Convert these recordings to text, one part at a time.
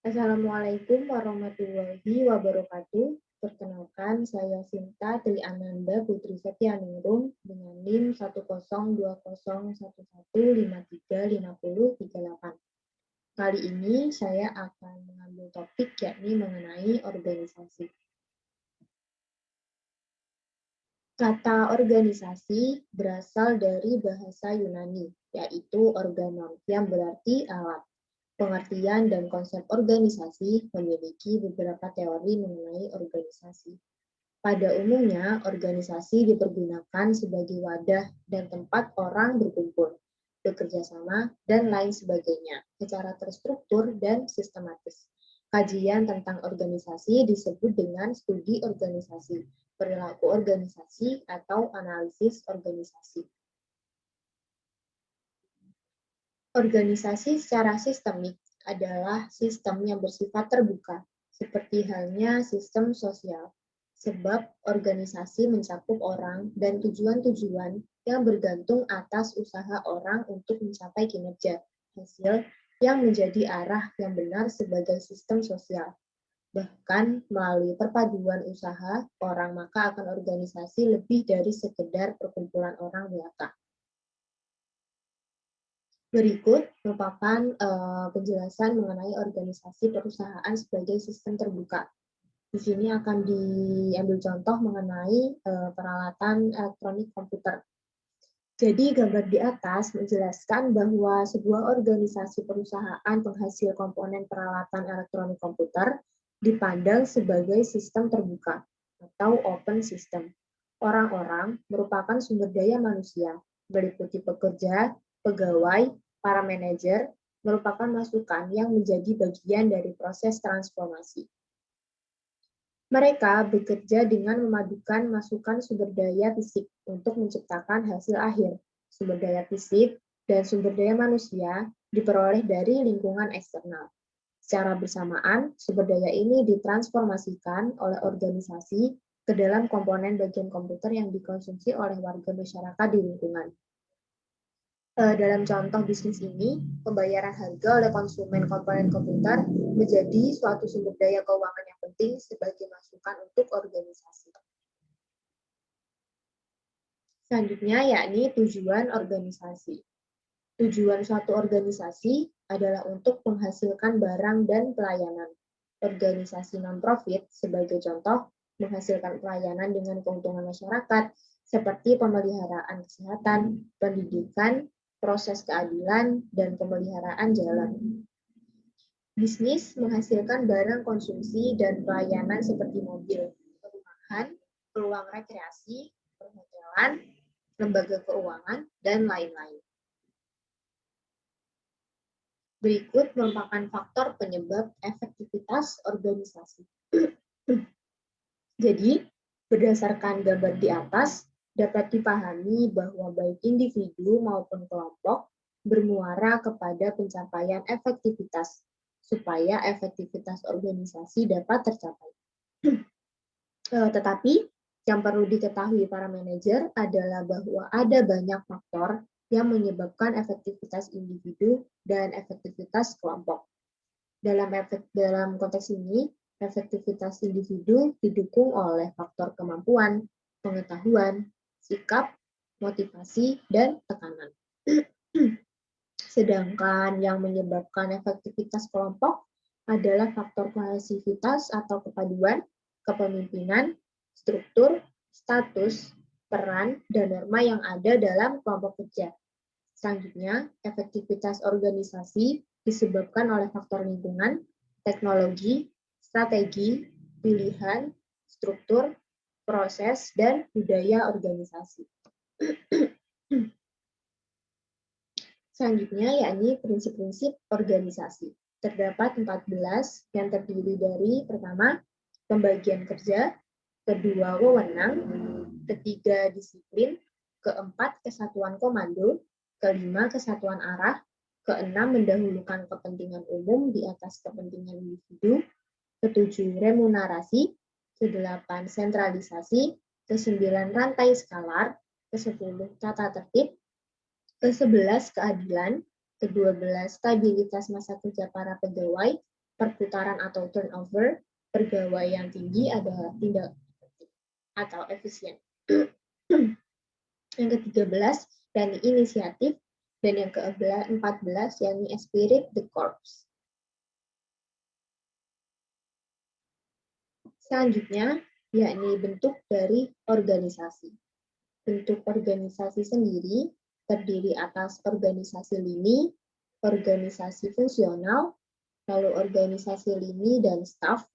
Assalamualaikum warahmatullahi wabarakatuh. Perkenalkan, saya Sinta Tri Ananda Putri Setianingrum dengan NIM 1020111535038. Kali ini saya akan mengambil topik yakni mengenai organisasi. Kata organisasi berasal dari bahasa Yunani, yaitu organon, yang berarti alat. Pengertian dan konsep organisasi memiliki beberapa teori mengenai organisasi. Pada umumnya, organisasi dipergunakan sebagai wadah dan tempat orang berkumpul, bekerja sama, dan lain sebagainya, secara terstruktur dan sistematis. Kajian tentang organisasi disebut dengan studi organisasi, perilaku organisasi, atau analisis organisasi. Organisasi secara sistemik adalah sistem yang bersifat terbuka, seperti halnya sistem sosial, sebab organisasi mencakup orang dan tujuan-tujuan yang bergantung atas usaha orang untuk mencapai kinerja, hasil yang menjadi arah yang benar sebagai sistem sosial. Bahkan melalui perpaduan usaha, orang maka akan organisasi lebih dari sekedar perkumpulan orang belaka. Berikut merupakan penjelasan mengenai organisasi perusahaan sebagai sistem terbuka. Di sini akan diambil contoh mengenai peralatan elektronik komputer. Jadi gambar di atas menjelaskan bahwa sebuah organisasi perusahaan penghasil komponen peralatan elektronik komputer dipandang sebagai sistem terbuka atau open system. Orang-orang merupakan sumber daya manusia, meliputi pekerja, pegawai, para manajer, merupakan masukan yang menjadi bagian dari proses transformasi. Mereka bekerja dengan memadukan masukan sumber daya fisik untuk menciptakan hasil akhir. Sumber daya fisik dan sumber daya manusia diperoleh dari lingkungan eksternal. Secara bersamaan, sumber daya ini ditransformasikan oleh organisasi ke dalam komponen bagian komputer yang dikonsumsi oleh warga masyarakat di lingkungan. Dalam contoh bisnis ini, pembayaran harga oleh konsumen komponen komputer menjadi suatu sumber daya keuangan yang penting sebagai masukan untuk organisasi. Selanjutnya yakni tujuan organisasi. Tujuan suatu organisasi adalah untuk menghasilkan barang dan pelayanan. Organisasi non-profit sebagai contoh menghasilkan pelayanan dengan keuntungan masyarakat seperti pemeliharaan kesehatan, pendidikan, proses keadilan, dan pemeliharaan jalan. Bisnis menghasilkan barang konsumsi dan pelayanan seperti mobil, perumahan, peluang rekreasi, perhotelan, lembaga keuangan, dan lain-lain. Berikut merupakan faktor penyebab efektivitas organisasi. Jadi, berdasarkan gambar di atas, dapat dipahami bahwa baik individu maupun kelompok bermuara kepada pencapaian efektivitas, supaya efektivitas organisasi dapat tercapai. Tetapi, yang perlu diketahui para manajer adalah bahwa ada banyak faktor yang menyebabkan efektivitas individu dan efektivitas kelompok. Dalam konteks ini, efektivitas individu didukung oleh faktor kemampuan, pengetahuan, sikap, motivasi, dan tekanan. Sedangkan yang menyebabkan efektivitas kelompok adalah faktor kohesivitas atau kepaduan, kepemimpinan, struktur, status, peran, dan norma yang ada dalam kelompok kerja. Selanjutnya, efektivitas organisasi disebabkan oleh faktor lingkungan, teknologi, strategi, pilihan, struktur, proses, dan budaya organisasi. Selanjutnya, yakni prinsip-prinsip organisasi. Terdapat 14 yang terdiri dari pertama, pembagian kerja, kedua, wewenang, ketiga, disiplin, keempat, kesatuan komando, kelima, kesatuan arah, keenam, mendahulukan kepentingan umum di atas kepentingan individu, ketujuh, remunerasi, kedelapan, sentralisasi, kesembilan, rantai skalar, kesepuluh, tata tertib, ke-11 keadilan, ke-12 stabilitas masa kerja para pegawai, perputaran atau turnover, pegawai yang tinggi adalah tindak efektif atau efisien. Yang ke-13 yakni inisiatif, dan yang ke-14 yakni spirit the corps. Selanjutnya yakni bentuk dari organisasi. Bentuk organisasi sendiri terdiri atas organisasi lini, organisasi fungsional, lalu organisasi lini dan staf,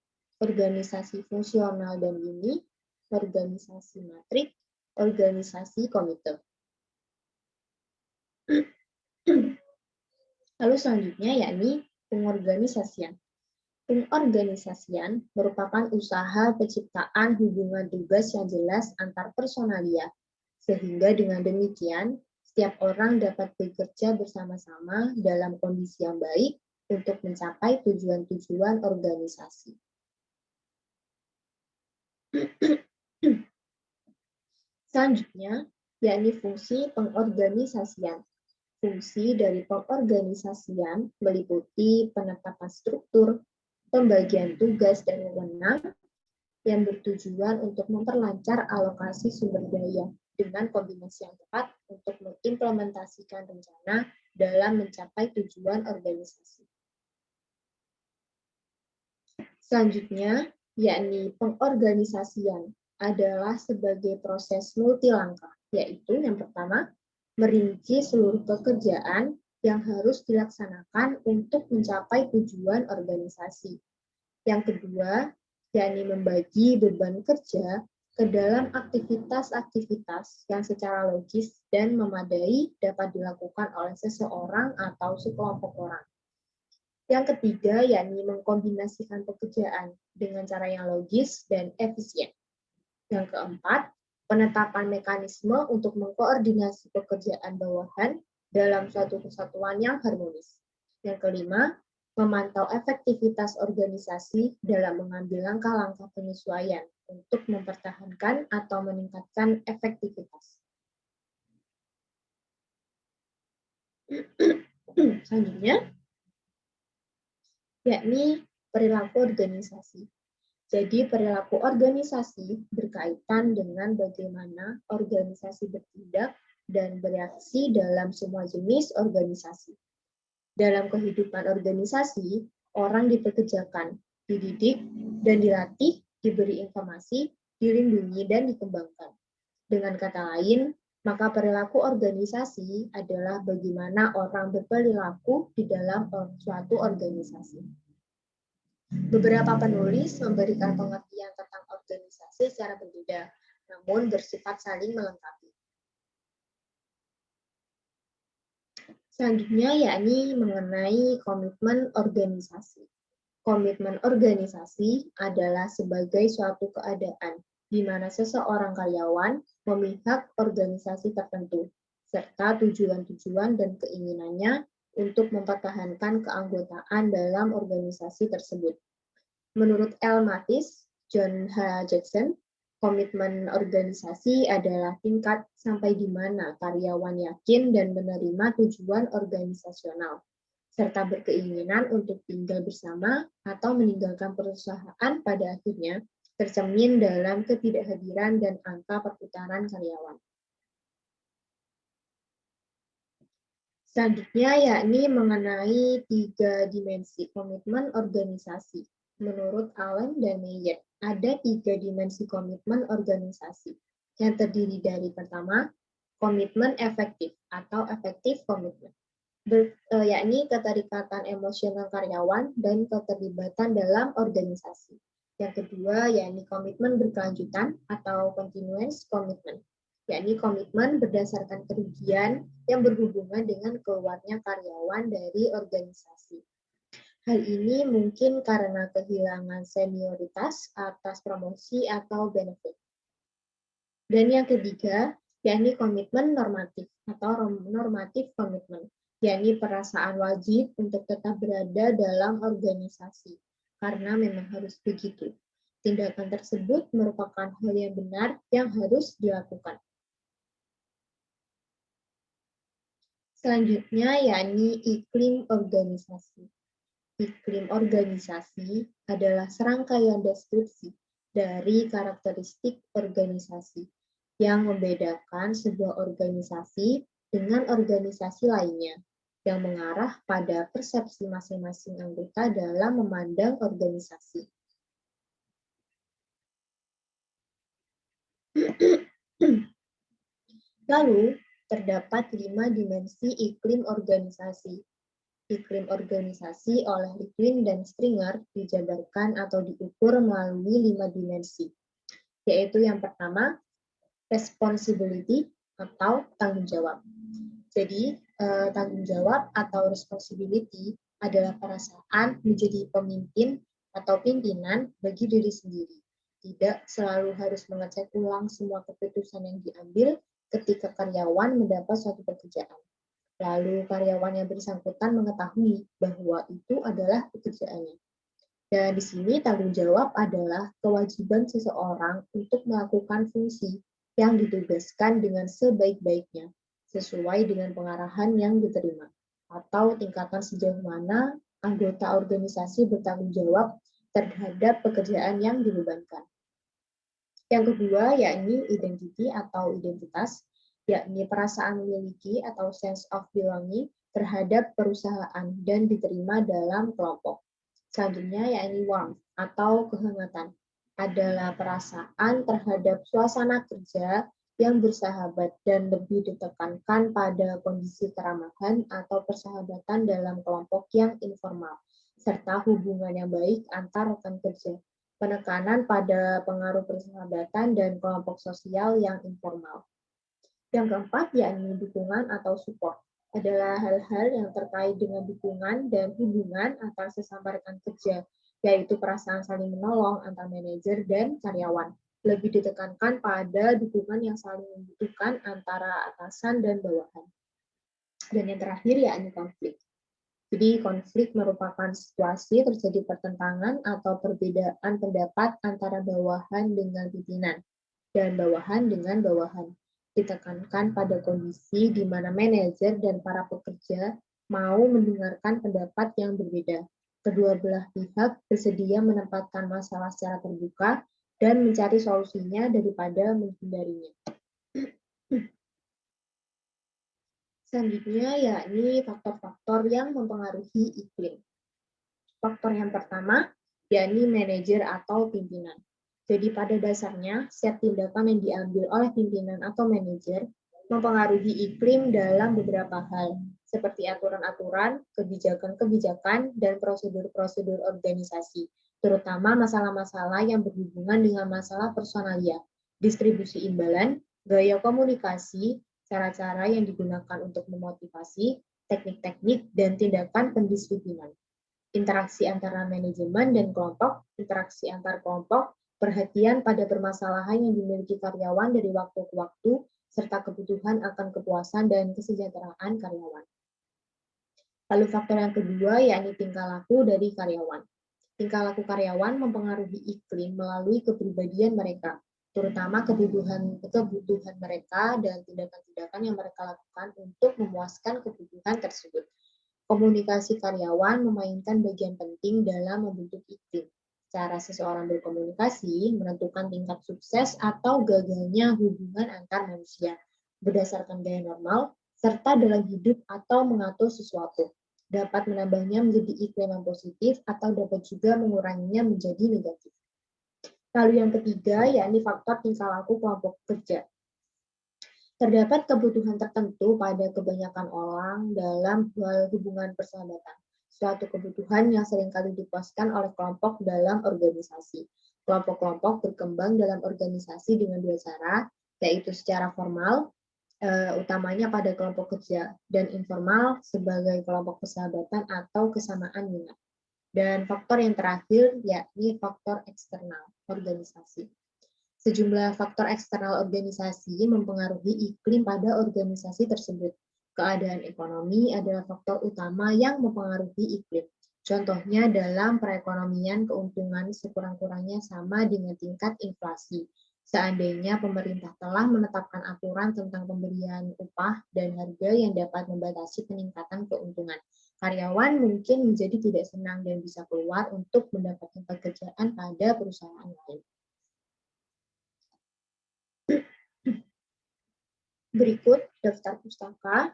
organisasi fungsional dan lini, organisasi matrik, organisasi komite. Lalu selanjutnya yakni pengorganisasian. Pengorganisasian merupakan usaha penciptaan hubungan tugas yang jelas antar personalia, sehingga dengan demikian setiap orang dapat bekerja bersama-sama dalam kondisi yang baik untuk mencapai tujuan-tujuan organisasi. Selanjutnya, yakni fungsi pengorganisasian. Fungsi dari pengorganisasian meliputi penetapan struktur, pembagian tugas dan wewenang yang bertujuan untuk memperlancar alokasi sumber daya dengan kombinasi yang tepat untuk mengimplementasikan rencana dalam mencapai tujuan organisasi. Selanjutnya, yakni pengorganisasian adalah sebagai proses multilangkah, yaitu yang pertama, merinci seluruh pekerjaan yang harus dilaksanakan untuk mencapai tujuan organisasi. Yang kedua, yakni membagi beban kerja ke dalam aktivitas-aktivitas yang secara logis dan memadai dapat dilakukan oleh seseorang atau sekelompok orang. Yang ketiga, yakni mengkombinasikan pekerjaan dengan cara yang logis dan efisien. Yang keempat, penetapan mekanisme untuk mengkoordinasi pekerjaan bawahan dalam suatu kesatuan yang harmonis. Yang kelima, memantau efektivitas organisasi dalam mengambil langkah-langkah penyesuaian untuk mempertahankan atau meningkatkan efektivitas. Selanjutnya, yakni perilaku organisasi. Jadi perilaku organisasi berkaitan dengan bagaimana organisasi bertindak dan bereaksi dalam semua jenis organisasi. Dalam kehidupan organisasi, orang dipekerjakan, dididik, dan dilatih, diberi informasi, dilindungi, dan dikembangkan. Dengan kata lain, maka perilaku organisasi adalah bagaimana orang berperilaku di dalam suatu organisasi. Beberapa penulis memberikan pengertian tentang organisasi secara berbeda, namun bersifat saling melengkapi. Selanjutnya yakni mengenai komitmen organisasi. Komitmen organisasi adalah sebagai suatu keadaan di mana seseorang karyawan memihak organisasi tertentu, serta tujuan-tujuan dan keinginannya untuk mempertahankan keanggotaan dalam organisasi tersebut. Menurut L. Mathis, John H. Jackson, komitmen organisasi adalah tingkat sampai di mana karyawan yakin dan menerima tujuan organisasional, serta berkeinginan untuk tinggal bersama atau meninggalkan perusahaan pada akhirnya tercermin dalam ketidakhadiran dan angka perputaran karyawan. Selanjutnya yakni mengenai 3 dimensi komitmen organisasi. Menurut Allen dan Meyer, ada 3 dimensi komitmen organisasi yang terdiri dari pertama, komitmen efektif atau efektif komitmen, yakni keterikatan emosional karyawan dan keterlibatan dalam organisasi. Yang kedua, yakni komitmen berkelanjutan atau continuous commitment, yakni komitmen berdasarkan kerugian yang berhubungan dengan keluarnya karyawan dari organisasi. Hal ini mungkin karena kehilangan senioritas atas promosi atau benefit. Dan yang ketiga, yakni komitmen normatif atau normatif komitmen, yakni perasaan wajib untuk tetap berada dalam organisasi, karena memang harus begitu. Tindakan tersebut merupakan hal yang benar yang harus dilakukan. Selanjutnya, yakni iklim organisasi. Iklim organisasi adalah serangkaian deskripsi dari karakteristik organisasi yang membedakan sebuah organisasi dengan organisasi lainnya, yang mengarah pada persepsi masing-masing anggota dalam memandang organisasi. Lalu, terdapat 5 dimensi iklim organisasi. Iklim organisasi oleh Iklim dan Stringer dijabarkan atau diukur melalui 5 dimensi, yaitu yang pertama, responsibility atau tanggung jawab. Jadi, tanggung jawab atau responsibility adalah perasaan menjadi pemimpin atau pimpinan bagi diri sendiri. Tidak selalu harus mengecek ulang semua keputusan yang diambil ketika karyawan mendapat suatu pekerjaan. Lalu karyawan yang bersangkutan mengetahui bahwa itu adalah pekerjaannya. Dan di sini tanggung jawab adalah kewajiban seseorang untuk melakukan fungsi yang ditugaskan dengan sebaik-baiknya, sesuai dengan pengarahan yang diterima, atau tingkatan sejauh mana anggota organisasi bertanggung jawab terhadap pekerjaan yang dibebankan. Yang kedua, yakni identity atau identitas, yakni perasaan memiliki atau sense of belonging terhadap perusahaan dan diterima dalam kelompok. Selanjutnya, yakni warmth atau kehangatan, adalah perasaan terhadap suasana kerja yang bersahabat dan lebih ditekankan pada kondisi keramahan atau persahabatan dalam kelompok yang informal, serta hubungan yang baik antar rekan kerja. Penekanan pada pengaruh persahabatan dan kelompok sosial yang informal. Yang keempat, yakni dukungan atau support, adalah hal-hal yang terkait dengan dukungan dan hubungan antar sesama rekan kerja, yaitu perasaan saling menolong antar manajer dan karyawan. Lebih ditekankan pada dukungan yang saling membutuhkan antara atasan dan bawahan. Dan yang terakhir, yakni konflik. Jadi konflik merupakan situasi terjadi pertentangan atau perbedaan pendapat antara bawahan dengan pimpinan dan bawahan dengan bawahan. Ditekankan pada kondisi di mana manajer dan para pekerja mau mendengarkan pendapat yang berbeda. Kedua belah pihak bersedia menempatkan masalah secara terbuka dan mencari solusinya daripada menghindarinya. Selanjutnya, yakni faktor-faktor yang mempengaruhi iklim. Faktor yang pertama, yakni manajer atau pimpinan. Jadi pada dasarnya, setiap tindakan yang diambil oleh pimpinan atau manajer mempengaruhi iklim dalam beberapa hal, seperti aturan-aturan, kebijakan-kebijakan, dan prosedur-prosedur organisasi, terutama masalah-masalah yang berhubungan dengan masalah personalia, distribusi imbalan, gaya komunikasi, cara-cara yang digunakan untuk memotivasi, teknik-teknik, dan tindakan pendisiplinan. Interaksi antara manajemen dan kelompok, interaksi antar kelompok, perhatian pada permasalahan yang dimiliki karyawan dari waktu ke waktu, serta kebutuhan akan kepuasan dan kesejahteraan karyawan. Lalu faktor yang kedua, yakni tingkah laku dari karyawan. Tingkah laku karyawan mempengaruhi iklim melalui kepribadian mereka, terutama kebutuhan mereka dan tindakan-tindakan yang mereka lakukan untuk memuaskan kebutuhan tersebut. Komunikasi karyawan memainkan bagian penting dalam membentuk iklim. Cara seseorang berkomunikasi menentukan tingkat sukses atau gagalnya hubungan antar manusia berdasarkan gaya normal, serta dalam hidup atau mengatur sesuatu. Dapat menambahnya menjadi iklim yang positif atau dapat juga menguranginya menjadi negatif. Lalu yang ketiga, yakni faktor tingkah laku kelompok kerja. Terdapat kebutuhan tertentu pada kebanyakan orang dalam hubungan persahabatan. Suatu kebutuhan yang seringkali dipuaskan oleh kelompok dalam organisasi. Kelompok-kelompok berkembang dalam organisasi dengan dua cara, yaitu secara formal, utamanya pada kelompok kerja, dan informal sebagai kelompok persahabatan atau kesamaan minat. Dan faktor yang terakhir yakni faktor eksternal organisasi. Sejumlah faktor eksternal organisasi mempengaruhi iklim pada organisasi tersebut. Keadaan ekonomi adalah faktor utama yang mempengaruhi iklim. Contohnya dalam perekonomian, keuntungan sekurang-kurangnya sama dengan tingkat inflasi. Seandainya pemerintah telah menetapkan aturan tentang pemberian upah dan harga yang dapat membatasi peningkatan keuntungan. karyawan mungkin menjadi tidak senang dan bisa keluar untuk mendapatkan pekerjaan pada perusahaan lain. Berikut daftar pustaka.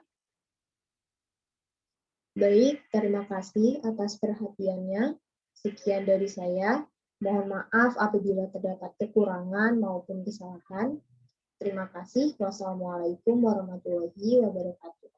Baik, terima kasih atas perhatiannya. Sekian dari saya. Mohon maaf apabila terdapat kekurangan maupun kesalahan. Terima kasih. Wassalamualaikum warahmatullahi wabarakatuh.